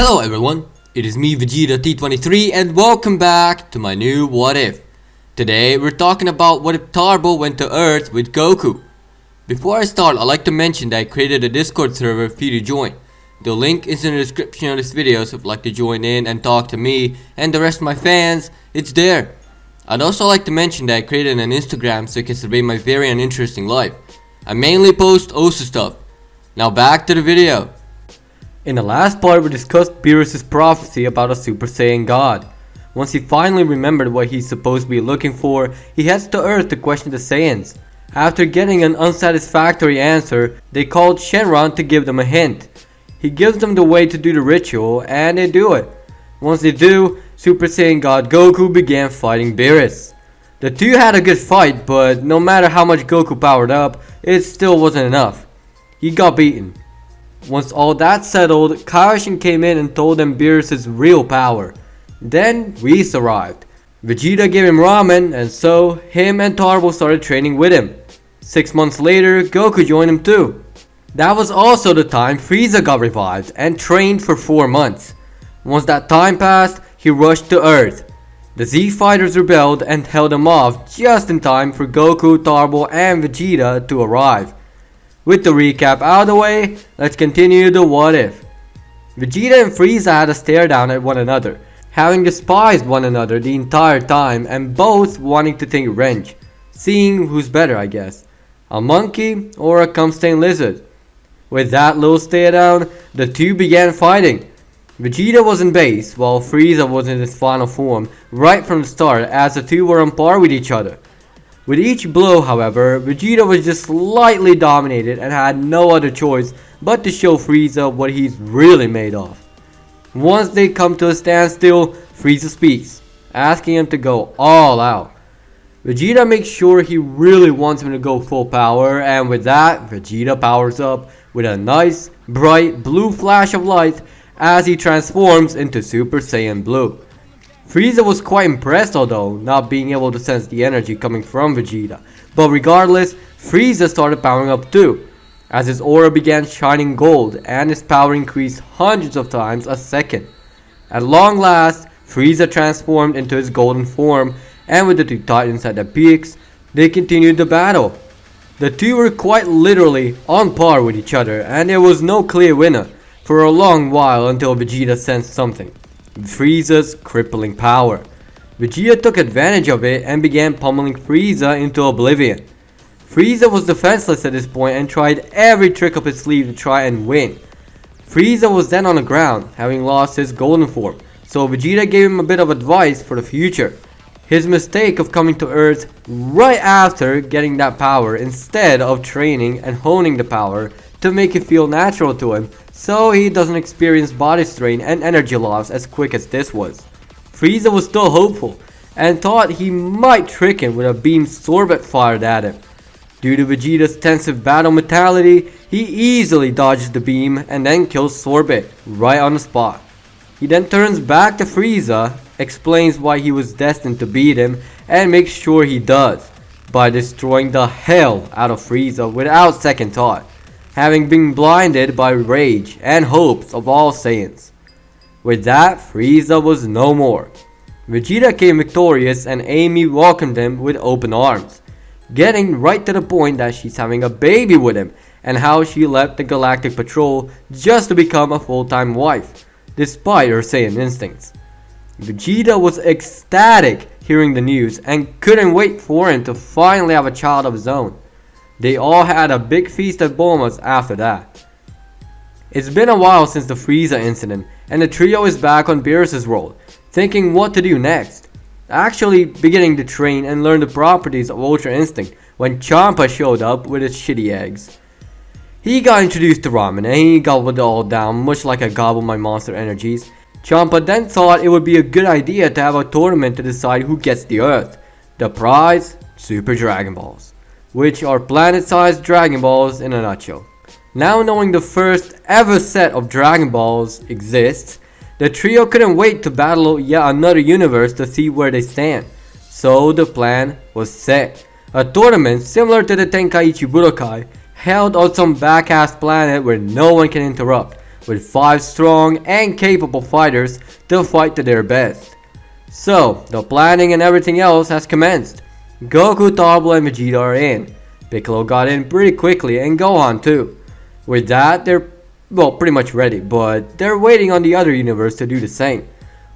Hello everyone, it is me Vegeta T23 and welcome back to my new What If. Today we're talking about what if Tarble went to Earth with Goku. Before I start, I'd like to mention that I created a Discord server for you to join. The link is in the description of this video, so if you'd like to join in and talk to me and the rest of my fans, it's there. I'd also like to mention that I created an Instagram so you can survey my very uninteresting life. I mainly post Osu stuff. Now back to the video. In the last part, we discussed Beerus' prophecy about a Super Saiyan God. Once he finally remembered what he's supposed to be looking for, he heads to Earth to question the Saiyans. After getting an unsatisfactory answer, they called Shenron to give them a hint. He gives them the way to do the ritual, and they do it. Once they do, Super Saiyan God Goku began fighting Beerus. The two had a good fight, but no matter how much Goku powered up, it still wasn't enough. He got beaten. Once all that settled, Kaioshin came in and told them Beerus' real power. Then Whis arrived. Vegeta gave him ramen, and so him and Tarble started training with him. 6 months later, Goku joined him too. That was also the time Frieza got revived and trained for 4 months. Once that time passed, he rushed to Earth. The Z Fighters rebelled and held him off just in time for Goku, Tarble, and Vegeta to arrive. With the recap out of the way, let's continue the what if. Vegeta and Frieza had a stare down at one another, having despised one another the entire time and both wanting to take revenge, seeing who's better, I guess, a monkey or a cum-stained lizard. With that little stare down, the two began fighting. Vegeta was in base while Frieza was in his final form right from the start, as the two were on par with each other. With each blow, however, Vegeta was just slightly dominated and had no other choice but to show Frieza what he's really made of. Once they come to a standstill, Frieza speaks, asking him to go all out. Vegeta makes sure he really wants him to go full power, and with that, Vegeta powers up with a nice, bright blue flash of light as he transforms into Super Saiyan Blue. Frieza was quite impressed, although not being able to sense the energy coming from Vegeta, but regardless, Frieza started powering up too, as his aura began shining gold and his power increased hundreds of times a second. At long last, Frieza transformed into his golden form, and with the two titans at their peaks, they continued the battle. The two were quite literally on par with each other, and there was no clear winner for a long while until Vegeta sensed something. Frieza's crippling power. Vegeta took advantage of it and began pummeling Frieza into oblivion. Frieza was defenseless at this point and tried every trick up his sleeve to try and win. Frieza was then on the ground, having lost his golden form, so Vegeta gave him a bit of advice for the future. His mistake of coming to Earth right after getting that power instead of training and honing the power to make it feel natural to him, so he doesn't experience body strain and energy loss as quick as this was. Frieza was still hopeful and thought he might trick him with a beam sorbet fired at him. Due to Vegeta's tensive battle mentality, he easily dodges the beam and then kills Sorbet right on the spot. He then turns back to Frieza, explains why he was destined to beat him, and makes sure he does by destroying the hell out of Frieza without second thought, having been blinded by rage and hopes of all Saiyans. With that, Frieza was no more. Vegeta came victorious and Amy welcomed him with open arms, getting right to the point that she's having a baby with him and how she left the Galactic Patrol just to become a full-time wife, despite her Saiyan instincts. Vegeta was ecstatic hearing the news and couldn't wait for him to finally have a child of his own. They all had a big feast at Bulma's after that. It's been a while since the Frieza incident, and the trio is back on Beerus' world, thinking what to do next. Actually beginning to train and learn the properties of Ultra Instinct when Champa showed up with his shitty eggs. He got introduced to ramen and he gobbled it all down, much like I gobble my monster energies. Champa then thought it would be a good idea to have a tournament to decide who gets the Earth. The prize? Super Dragon Balls, which are planet-sized Dragon Balls in a nutshell. Now knowing the first ever set of Dragon Balls exists, the trio couldn't wait to battle yet another universe to see where they stand. So the plan was set. A tournament similar to the Tenkaichi Budokai, held on some back-ass planet where no one can interrupt, with 5 strong and capable fighters to fight to their best. So, the planning and everything else has commenced. Goku, Tarble, and Vegeta are in. Piccolo got in pretty quickly, and Gohan too. With that, they're pretty much ready, but they're waiting on the other universe to do the same.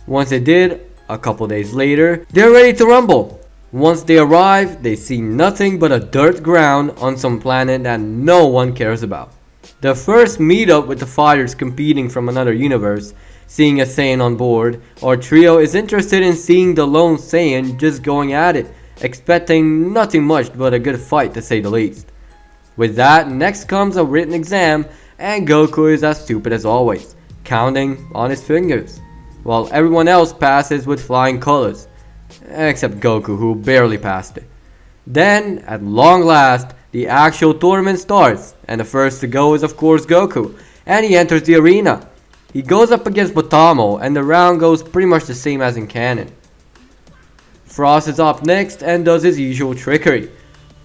Once they did, a couple days later, they're ready to rumble. Once they arrive, they see nothing but a dirt ground on some planet that no one cares about. The first meetup with the fighters competing from another universe, seeing a Saiyan on board, our trio is interested in seeing the lone Saiyan just going at it, expecting nothing much but a good fight to say the least. With that, next comes a written exam, and Goku is as stupid as always, counting on his fingers, while everyone else passes with flying colors, except Goku, who barely passed it. Then, at long last, the actual tournament starts, and the first to go is of course Goku, and he enters the arena. He goes up against Botamo, and the round goes pretty much the same as in canon. Frost is up next and does his usual trickery.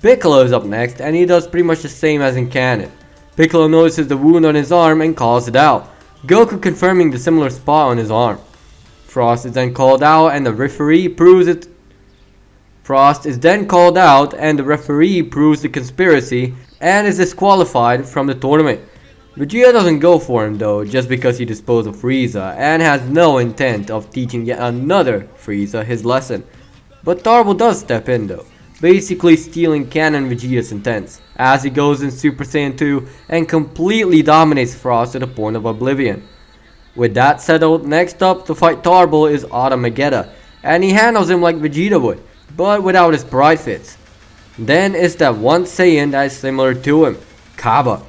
Piccolo is up next and he does pretty much the same as in canon. Piccolo notices the wound on his arm and calls it out, Goku confirming the similar spot on his arm. Frost is then called out and the referee proves the conspiracy and is disqualified from the tournament. Vegeta doesn't go for him though, just because he disposed of Frieza and has no intent of teaching yet another Frieza his lesson. But Tarble does step in though, basically stealing canon Vegeta's intents, as he goes in Super Saiyan 2 and completely dominates Frost to the point of oblivion. With that settled, next up to fight Tarble is Automagetta, and he handles him like Vegeta would, but without his pride fits. Then is that one Saiyan that is similar to him, Kaba.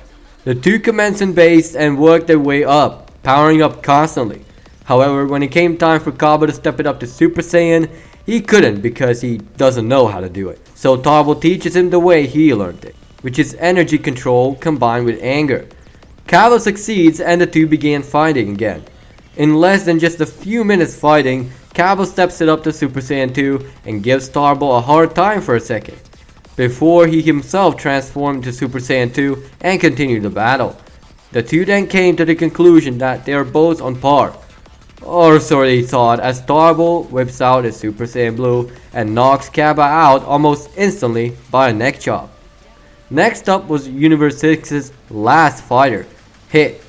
The two commence in base and work their way up, powering up constantly. However, when it came time for Kaba to step it up to Super Saiyan, he couldn't because he doesn't know how to do it. So Tarble teaches him the way he learned it, which is energy control combined with anger. Kaba succeeds and the two begin fighting again. In less than just a few minutes fighting, Kaba steps it up to Super Saiyan 2 and gives Tarble a hard time for a second, before he himself transformed to Super Saiyan 2 and continued the battle. The two then came to the conclusion that they are both on par. Or so they thought, as Tarble whips out his Super Saiyan Blue and knocks Kaba out almost instantly by a neck chop. Next up was Universe 6's last fighter, Hit.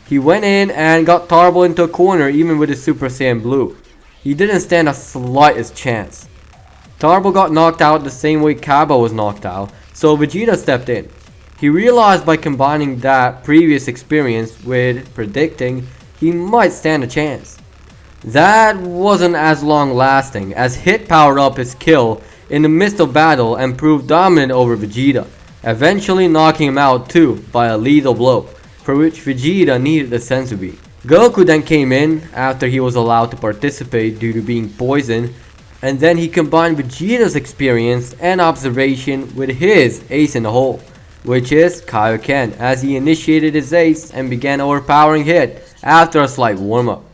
He went in and got Tarble into a corner even with his Super Saiyan Blue. He didn't stand a slightest chance. Tarble got knocked out the same way Kaba was knocked out, so Vegeta stepped in. He realized by combining that previous experience with predicting, he might stand a chance. That wasn't as long lasting, as Hit powered up his kill in the midst of battle and proved dominant over Vegeta, eventually knocking him out too by a lethal blow, for which Vegeta needed a senzu bean. Goku then came in after he was allowed to participate due to being poisoned, and then he combined Vegeta's experience and observation with his ace in the hole, which is Kaioken, as he initiated his ace and began overpowering Hit after a slight warm-up.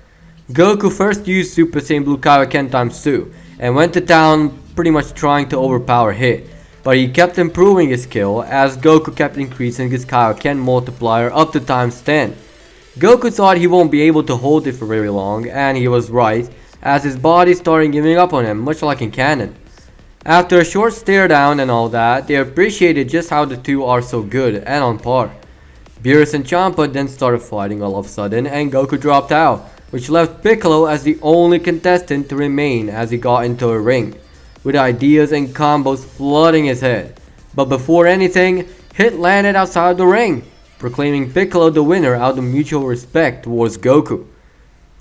Goku first used Super Saiyan Blue Kaioken times 2 and went to town pretty much trying to overpower Hit, but he kept improving his skill as Goku kept increasing his Kaioken multiplier up to times 10. Goku thought he won't be able to hold it for very long, and he was right, as his body started giving up on him, much like in canon. After a short stare down and all that, they appreciated just how the two are so good and on par. Beerus and Champa then started fighting all of a sudden and Goku dropped out, which left Piccolo as the only contestant to remain as he got into a ring, with ideas and combos flooding his head. But before anything, Hit landed outside the ring, proclaiming Piccolo the winner out of mutual respect towards Goku.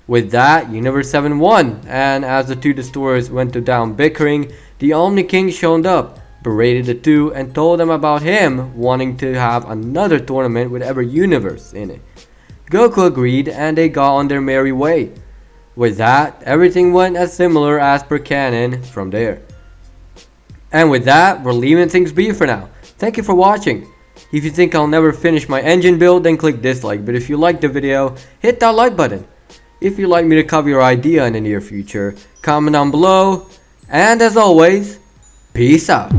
With that, Universe 7 won, and as the two destroyers went to down bickering, the Omni King showed up, berated the two, and told them about him wanting to have another tournament with every universe in it. Goku agreed, and they got on their merry way. With that, everything went as similar as per canon from there. And with that, we're leaving things be for now. Thank you for watching. If you think I'll never finish my engine build, then click dislike, but if you liked the video, hit that like button. If you'd like me to cover your idea in the near future, comment down below, and as always, peace out.